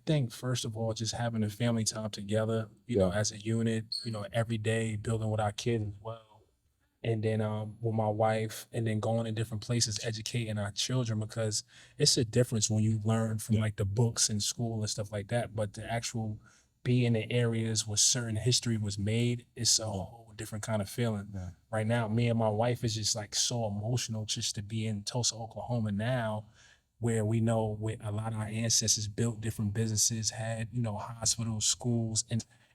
think first of all, just having a family time together, you know, as a unit, you know, every day building with our kids as well. And then with my wife, and then going to different places, educating our children because it's a difference when you learn from like the books in school and stuff like that. But the actual be in the areas where certain history was made, it's a whole different kind of feeling. Yeah. Right now, me and my wife is just like so emotional just to be in Tulsa, Oklahoma now, where we know where a lot of our ancestors built different businesses, had, you know, hospitals, schools,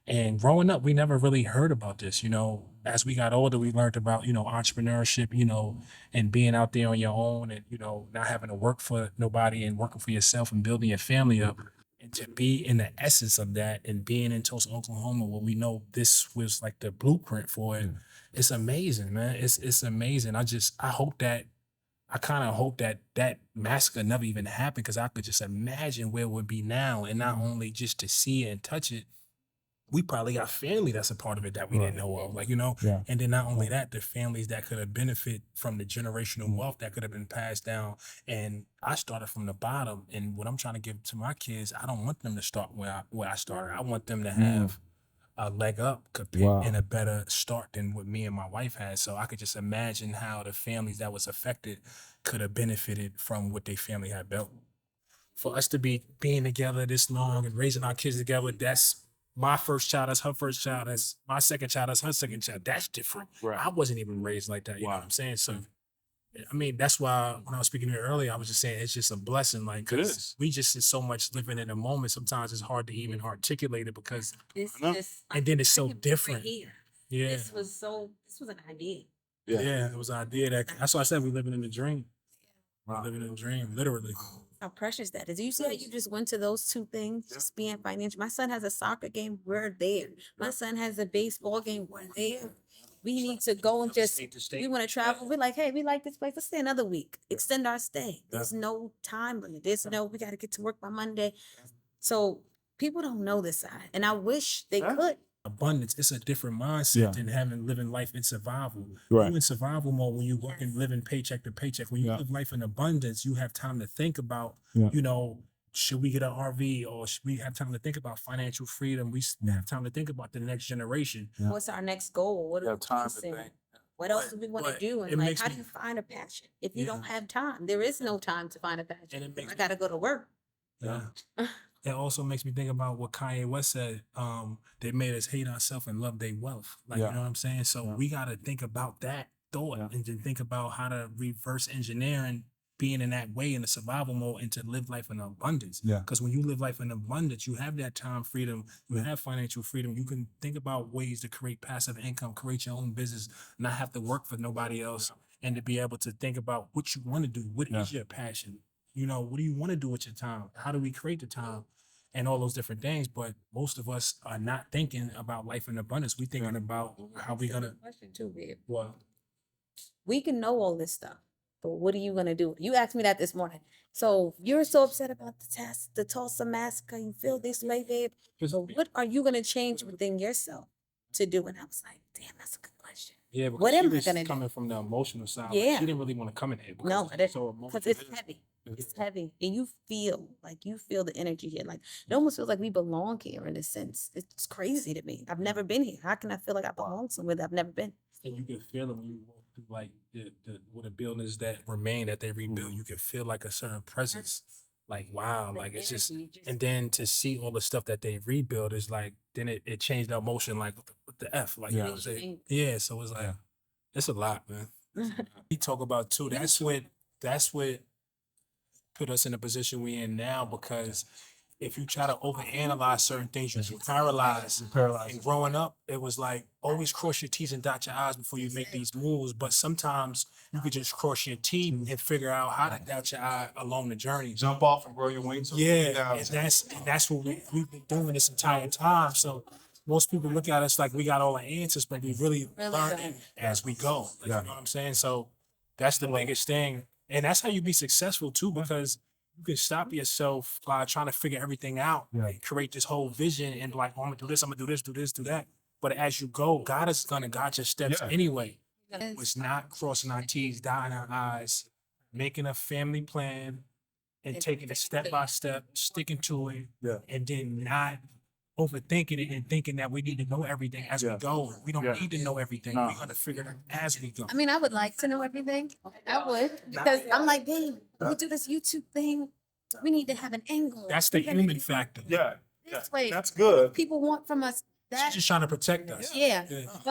and growing up, we never really heard about this. You know, as we got older, we learned about, you know, entrepreneurship, you know, and being out there on your own and, you know, not having to work for nobody and working for yourself and building your family up. And to be in the essence of that and being in Tulsa, Oklahoma, where we know this was like the blueprint for it, it's amazing, man. It's amazing. I hope that I kind of hope that that massacre never even happened because I could just imagine where it would be now, and not only just to see it and touch it, we probably got family that's a part of it that we didn't know of, like, you know. Yeah. And then not only that, the families that could have benefit from the generational wealth that could have been passed down. And I started from the bottom, and what I'm trying to give to my kids, I don't want them to start where I started. I want them to have a leg up Wow. and a better start than what me and my wife had. So I could just imagine how the families that was affected could have benefited from what their family had built. For us to be being together this long and raising our kids together, that's my first child, that's her first child, that's my second child, that's her second child. That's different. Right. I wasn't even raised like that. You know what I'm saying? So I mean, that's why when I was speaking to you earlier, I was just saying it's just a blessing. Like, 'cause we just is so much living in the moment. Sometimes it's hard to even articulate it because, and then it's so different. Yeah, This was an idea. yeah, it was an idea that's why I said we living in a dream. Wow. Living in a dream, literally. How precious that is. You said you just went to those two things, just being financial. My son has a soccer game, we're there. My son has a baseball game, we're there. We need to go and just, we want to travel. We're like, hey, we like this place. Let's stay another week. Extend our stay. There's no time limit. There's no, we got to get to work by Monday. So people don't know this side. And I wish they could. Abundance, it's a different mindset Yeah. than having living life in survival. Right. You in survival mode when you working living paycheck to paycheck. When you Yeah. live life in abundance, you have time to think about, Yeah. you know, should we get an RV or should we have time to think about financial freedom? We have time to think about the next generation. Yeah. What's our next goal? What You are have we time to chasing? think. What else do we want to But do? it And like, makes how do me- you find a passion if you don't Yeah. have time? There is no time to find a passion. And it makes I got to go to work. Yeah. It also makes me think about what Kanye West said. They made us hate ourselves and love their wealth. Like, Yeah. you know what I'm saying? So Yeah. we gotta think about that thought Yeah. and then think about how to reverse engineering being in that way in the survival mode and to live life in abundance. Yeah. Because when you live life in abundance, you have that time freedom, you have financial freedom. You can think about ways to create passive income, create your own business, not have to work for nobody else, and to be able to think about what you want to do. What is your passion? You know, what do you want to do with your time? How do we create the time? And all those different things. But most of us are not thinking about life in abundance. We thinking about how we gonna Question too, babe. well, We can know all this stuff, but what are you gonna do? You asked me that this morning. So you're so upset about the Tulsa massacre. You feel this way, babe. So what are you gonna change within yourself to do? And I was like, damn, that's a good question. yeah, because What she am I was gonna do? coming from the emotional side. Like, Yeah. she didn't really want to come in here because No, it's so because emotional. it's heavy. It's heavy, and you feel the energy here. Like it almost feels like we belong here in a sense. It's crazy to me. I've never been here. How can I feel like I belong somewhere that I've never been? And you can feel it when you walk through like the buildings that remain that they rebuild. You can feel like a certain presence. Like wow, like it's just and then to see all the stuff that they rebuild is like then it changed the emotion like what the F like you know what I'm saying? Yeah, so it's like it's a lot, man. We talk about too. That's what put us in the position we in now because if you try to overanalyze certain things, you get paralyzed. And growing up, it was like always cross your T's and dot your I's before you make these moves. But sometimes you could just cross your T and figure out how to dot your I along the journey. Jump off and grow your wings. Yeah, and that's what we've been doing this entire time. So most people look at us like we got all the answers, but we really learning as we go. Like, you know what I'm saying? So that's the biggest thing. And that's how you be successful too, because you can stop yourself by trying to figure everything out and create this whole vision and like, oh, I'm gonna do this, I'm gonna do this, do this, do that. But as you go, God is gonna guide your steps anyway. It's not crossing our T's, dotting our I's, making a family plan, and taking it step by step, sticking to it, Yeah. and then not overthinking it and thinking that we need to know everything as we Yeah. go. We don't Yeah. need to know everything. No. We're gonna figure it out as we go. I mean, I would like to know everything. I would, because I'm like, babe, we do this YouTube thing. We need to have an angle. That's the We gotta human do factor. Yeah. This way, That's good. people want from us She's that. just trying to protect us. Yeah. Yeah.